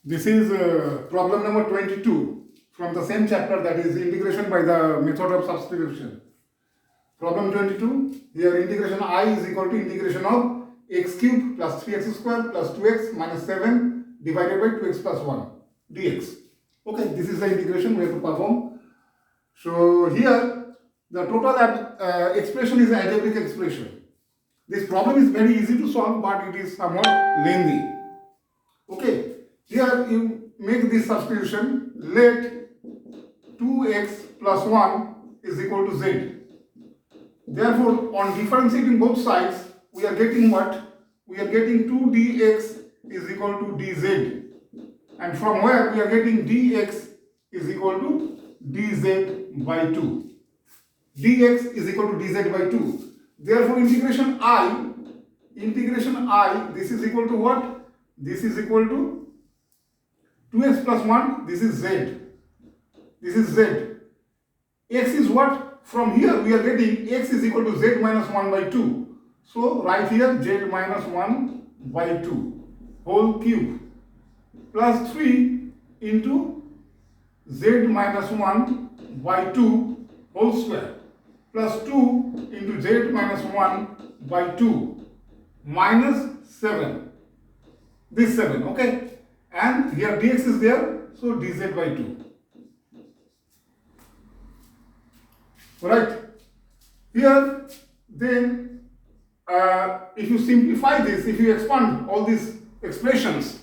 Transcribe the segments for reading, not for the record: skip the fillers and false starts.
This is problem number 22 from the same chapter, that is integration by the method of substitution. Problem 22, here integration I is equal to integration of x cube plus 3x square plus 2x minus 7 divided by 2x plus 1 dx. Okay, this is the integration we have to perform. So here the total expression is an algebraic expression. This problem is very easy to solve, but it is somewhat lengthy. Okay, here you make this substitution. Let 2x plus 1 is equal to z. Therefore, on differentiating both sides, we are getting what? We are getting 2 dx is equal to dz. And from where we are getting dx is equal to dz by 2. Dx is equal to dz by 2. Therefore, integration I, this is equal to what? This is equal to 2x plus 1, this is z. This is z. X is what? From here we are getting x is equal to z minus 1 by 2. So, right here z minus 1 by 2 whole cube plus 3 into z minus 1 by 2 whole square plus 2 into z minus 1 by 2 minus 7. This 7, okay? And here dx is there, so dz by 2. Right? Here, then, if you simplify this, if you expand all these expressions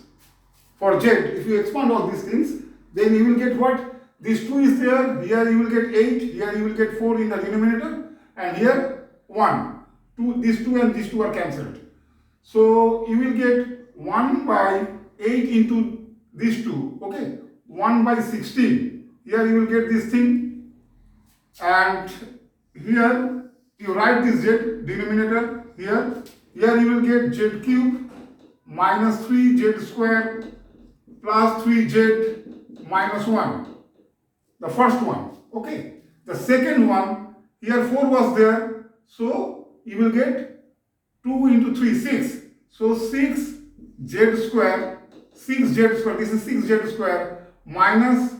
for z, if you expand all these things, then you will get what? This 2 is there, here you will get 8, here you will get 4 in the denominator, and here 1. These 2 and these 2 are cancelled. So, you will get 1 by 8 into these 2, okay? 1 by 16. Here you will get this thing. And here you write this z denominator here. Here you will get z cube minus 3z square plus 3z minus 1. The first one. Okay. The second one, here 4 was there. So you will get 2 into 3, 6. So 6z square, this is 6z square minus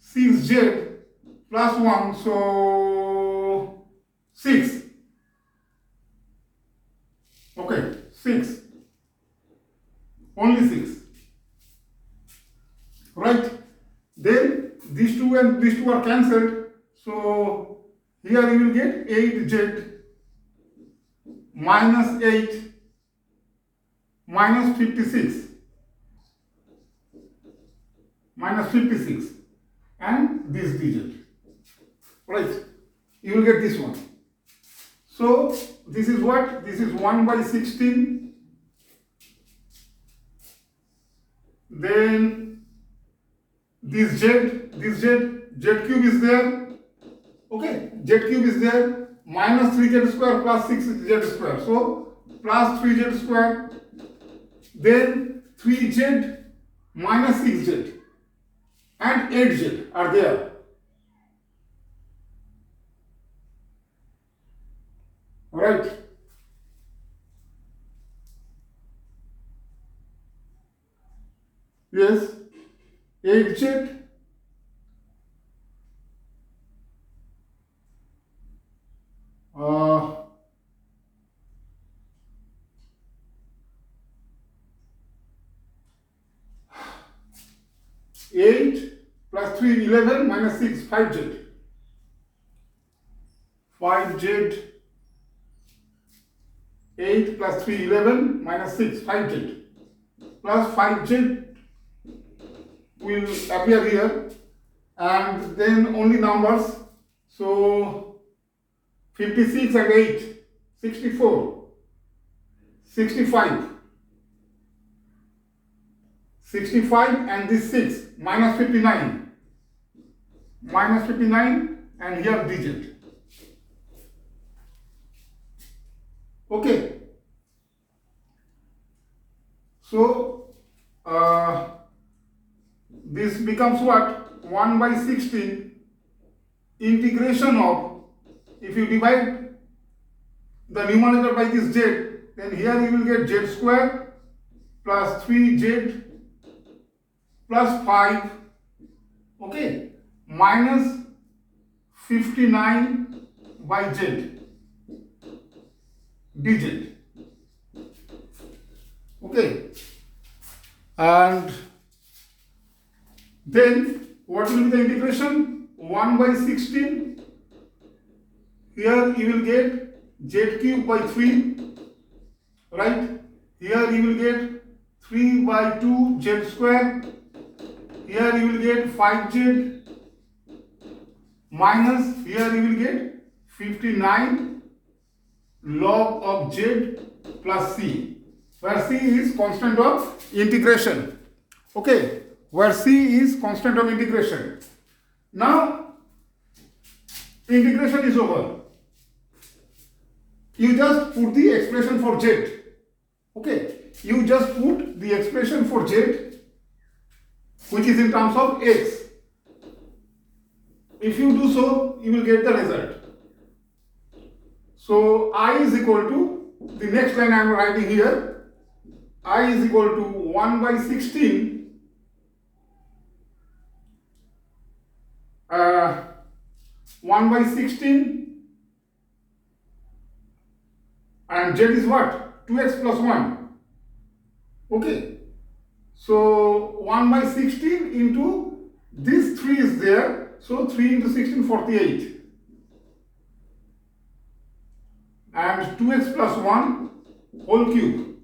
6z plus 1, so 6. Okay, 6. Only 6. Right? Then these 2 and these 2 are cancelled. So here you will get 8z minus 8 minus 56. Minus 56. And this dz. Right, you will get this one. So this is what? This is 1 by 16. Then this z cube is there. Okay, z cube is there. Minus 3z square plus 6z square. So plus 3z square. Then 3z minus 6z and 8z are there. Right. Yes. 8z. Uh, 8 plus 3, 11 minus 6, 5z. 5z. 8 plus 3, 11 minus 6, 5z. Plus 5z will appear here, and then only numbers. So 56 and 8, 64, 65, 65 and this 6, minus 59, and here digit. Okay. So this becomes what? 1 by 16 integration of, if you divide the numerator by this z, then here you will get z square plus 3z plus 5, okay, minus 59 by z, dz, okay. And then what will be the integration? 1 by 16, here you will get z cube by 3, right? Here you will get 3 by 2 z square, here you will get 5z, minus here you will get 59 log of z plus c, where c is constant of integration, okay, where c is constant of integration. Now integration is over, you just put the expression for z, okay, you just put the expression for z which is in terms of x. If you do so, you will get the result. So I is equal to, the next line I am writing here, I is equal to 1 by 16 1 by 16 and z is what? 2x plus 1. Okay. So 1 by 16 into this 3 is there. So 3 into 16, 48. And 2x plus 1 whole cube.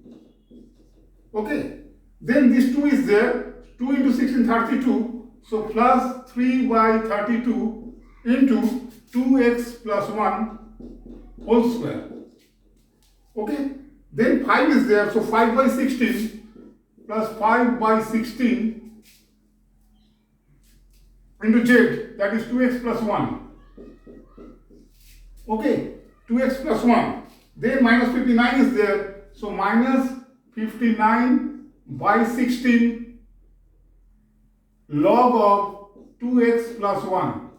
Okay. Then this 2 is there. 2 into 16, 32. So plus 3 by 32 into 2x plus 1 whole square. Okay. Then 5 is there. So 5 by 16 plus 5 by 16 into z, that is 2x plus 1. Okay, 2x plus 1. Then minus 59 is there. So minus 59 by 16 log of 2x plus 1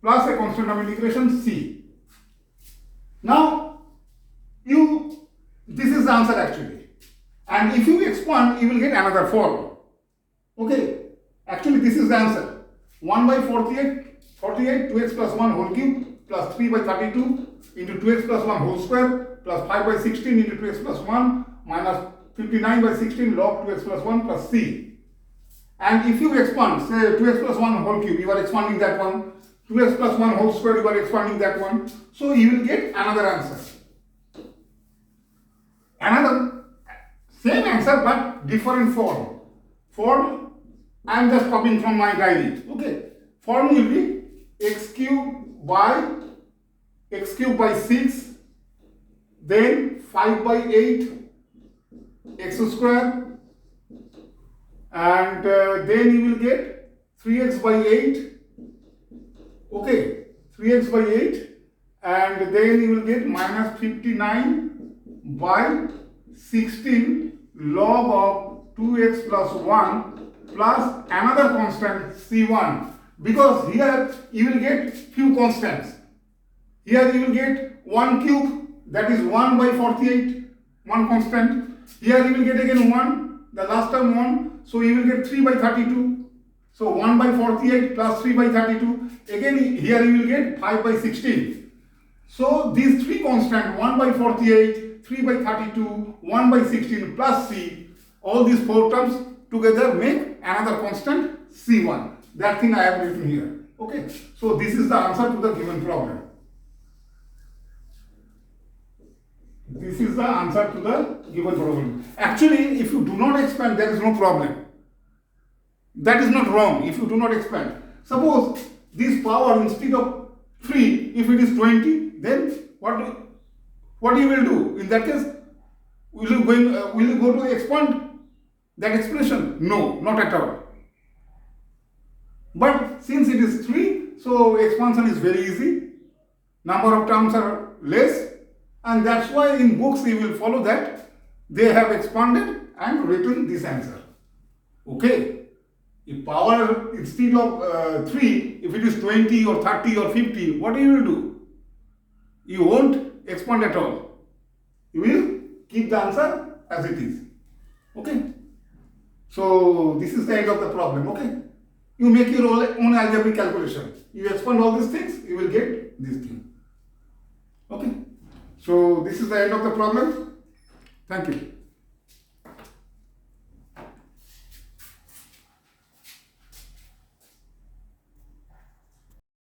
plus a constant of integration c. Now, this is the answer actually. And if you expand, you will get another form. Okay, actually this is the answer. 1 by 48, 2x plus 1 whole cube plus 3 by 32 into 2x plus 1 whole square plus 5 by 16 into 2x plus 1 minus 59 by 16 log 2x plus 1 plus c. And if you expand, say 2x plus 1 whole cube, you are expanding that one. 2x plus 1 whole square, you are expanding that one. So you will get another answer. Another same answer but different form. Form I am just copying from my diary. Okay. Form will be x cube by 6, then 5 by 8 x square, and then you will get 3x by 8. Okay, 3x by 8, and then you will get minus 59 by 16 log of 2x plus 1 plus another constant c1, because here you will get few constants. Here you will get 1 cube, that is 1 by 48, one constant. Here you will get again 1, the last term 1, so you will get 3 by 32. So 1 by 48 plus 3 by 32, again here you will get 5 by 16. So these three constants, 1 by 48, 3 by 32, 1 by 16 plus c, all these four terms together make another constant c1. That thing I have written here. Okay, so this is the answer to the given problem. This is the answer to the given problem. Actually, if you do not expand, there is no problem. That is not wrong if you do not expand. Suppose this power instead of 3, if it is 20, then what you will do? In that case, will you go to expand that expression? No, not at all. But since it is 3, so expansion is very easy. Number of terms are less, and that's why in books you will follow that they have expanded and written this answer. Okay. If power instead of 3, if it is 20 or 30 or 50, what you will do? You won't expand at all. You will keep the answer as it is. Okay. So this is the end of the problem, okay? You make your own algebraic calculation. You expand all these things, you will get this thing. Okay? So this is the end of the problem. Thank you.